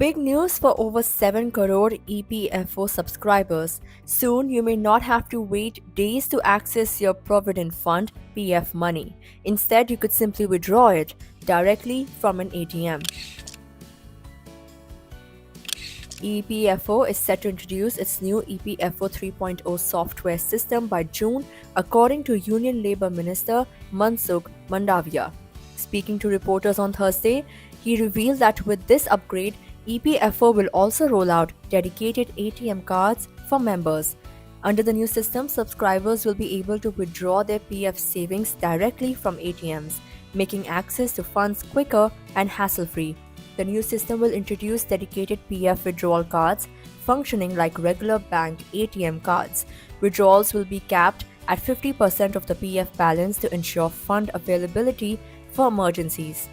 Big news for over 7 crore EPFO subscribers. Soon you may not have to wait days to access your Provident Fund PF money. Instead, you could simply withdraw it directly from an ATM. EPFO is set to introduce its new EPFO 3.0 software system by June, according to Union Labour Minister Mansukh Mandavia. Speaking to reporters on Thursday, he revealed that with this upgrade, EPFO will also roll out dedicated ATM cards for members. Under the new system, subscribers will be able to withdraw their PF savings directly from ATMs, making access to funds quicker and hassle-free. The new system will introduce dedicated PF withdrawal cards, functioning like regular bank ATM cards. Withdrawals will be capped at 50% of the PF balance to ensure fund availability for emergencies.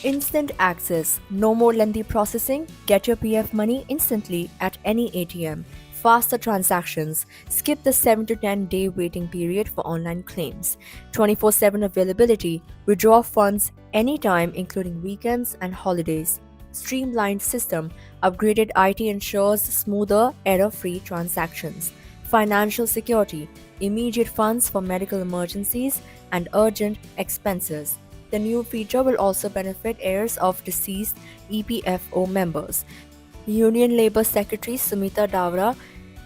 Instant access. No more lengthy processing. Get your PF money instantly at any ATM. Faster transactions. Skip the 7 to 10 day waiting period for online claims. 24/7 availability. Withdraw funds anytime, including weekends and holidays. Streamlined system. Upgraded IT ensures smoother, error-free transactions. Financial security. Immediate funds for medical emergencies and urgent expenses. The new feature will also benefit heirs of deceased EPFO members. Union Labour Secretary Sumita Davra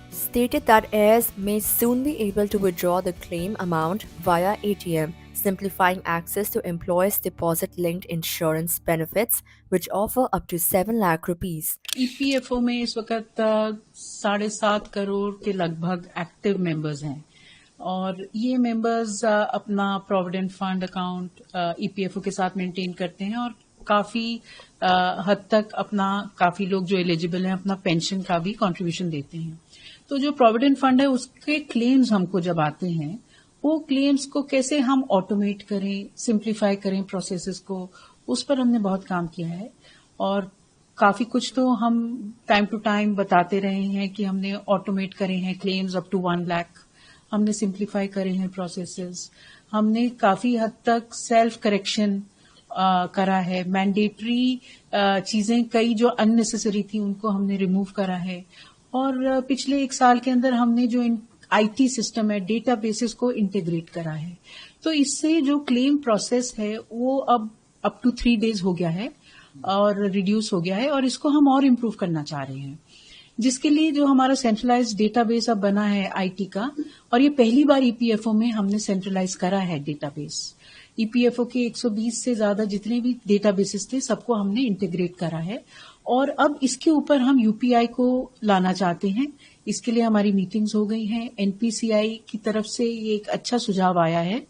stated that heirs may soon be able to withdraw the claim amount via ATM, simplifying access to employees' deposit-linked insurance benefits, which offer up to 7 lakh rupees. EPFO में इस वक्त 7.5 करोड़ के लगभग active members हैं और ये members अपना provident fund account EPFO के साथ मेंटेन करते हैं और काफी हद तक अपना काफी लोग जो एलिजिबल हैं अपना पेंशन का भी कंट्रीब्यूशन देते हैं। तो जो प्रोविडेंट फंड है उसके क्लेम्स हमको जब आते हैं वो क्लेम्स को कैसे हम ऑटोमेट करें, सिंप्लीफाई करें प्रोसेसेस को, उस पर हमने बहुत काम किया है और काफी कुछ तो हम टाइम टू टाइम बताते रहे हैं कि हमने ऑटोमेट करे हैं क्लेम्स अप टू 1 लाख, हमने सिंप्लीफाई करे हैं प्रोसेसेस, हमने काफी हद तक सेल्फ करेक्शन करा है, मैंडेटरी चीजें कई जो अननेसेसरी थी उनको हमने रिमूव करा है और पिछले 1 साल के अंदर हमने जो आईटी सिस्टम है डेटाबेसेस को इंटीग्रेट करा है। तो इससे जो क्लेम प्रोसेस है वो अब अप टू 3 डेज हो गया है और रिड्यूस हो गया है और इसको हम और इम्प्रूव करना चाह रहे हैं, जिसके लिए जो हमारा सेंट्रलाइज्ड डेटाबेस अब बना है आईटी का और ये पहली बार ईपीएफओ में हमने सेंट्रलाइज करा है डेटाबेस। ईपीएफओ के 120 से ज्यादा जितने भी डेटाबेसेस थे सबको हमने इंटीग्रेट करा है और अब इसके ऊपर हम यूपीआई को लाना चाहते हैं। इसके लिए हमारी मीटिंग्स हो गई हैं, एनपीसीआई की तरफ से ये एक अच्छा सुझाव आया है।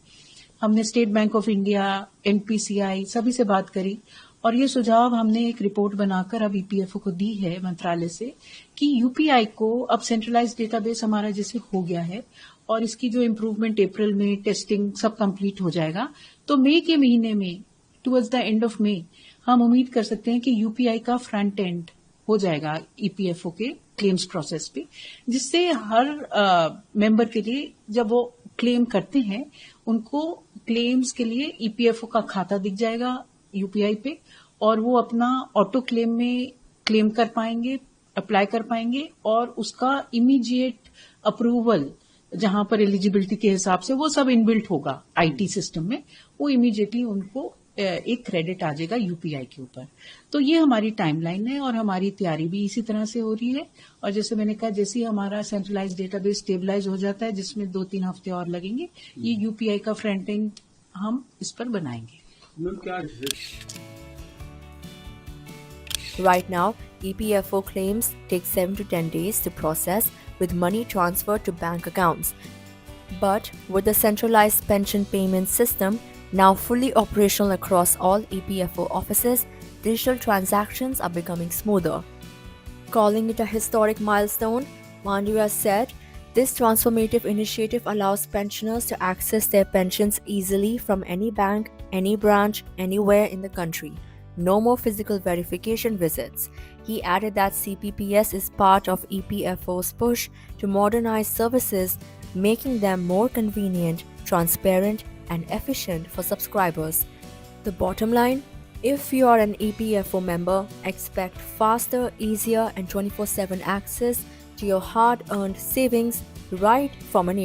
हमने state bank of India, NPCI सभी से बात करी और ये सुझाव हमने एक रिपोर्ट बनाकर अब ईपीएफओ को दी है मंत्रालय से कि यूपीआई को अब सेंट्रलाइज्ड डेटाबेस हमारा जैसे हो गया है और इसकी जो इम्प्रूवमेंट अप्रैल में टेस्टिंग सब कंप्लीट हो जाएगा तो मई के महीने में towards the end of May हम उम्मीद कर सकते हैं कि यूपीआई का फ्रंट एंड हो जाएगा ईपीएफओ के क्लेम्स प्रोसेस पे, जिससे हर मेंबर के लिए जब वो क्लेम करते हैं उनको क्लेम्स के लिए ईपीएफओ का खाता दिख जाएगा यूपीआई पे और वो अपना ऑटो क्लेम में क्लेम कर पाएंगे, अप्लाई कर पाएंगे और उसका इमीडिएट अप्रूवल जहां पर एलिजिबिलिटी के हिसाब से वो सब इनबिल्ट होगा आईटी सिस्टम में, वो इमीडिएटली उनको एक क्रेडिट आ जाएगा यूपीआई के ऊपर। तो ये हमारी टाइमलाइन है और हमारी तैयारी भी इसी तरह से हो रही है और जैसे मैंने कहा जैसे ही हमारा सेंट्रलाइज्ड डेटाबेस स्टेबलाइज हो जाता है जिसमें 2-3 हफ्ते और लगेंगे, ये यूपीआई का फ्रंट एंड हम इस पर बनाएंगे। Right now, EPFO claims take 7 to 10 days to process with money transferred to bank accounts. But with the centralized pension payment system now fully operational across all EPFO offices, digital transactions are becoming smoother. Calling it a historic milestone, Mandavia said, this transformative initiative allows pensioners to access their pensions easily from any bank, any branch, anywhere in the country. No more physical verification visits. He added that CPPS is part of EPFO's push to modernize services, making them more convenient, transparent, and efficient for subscribers. The bottom line, If you are an EPFO member, expect faster, easier, and 24/7 access to your hard earned savings right from an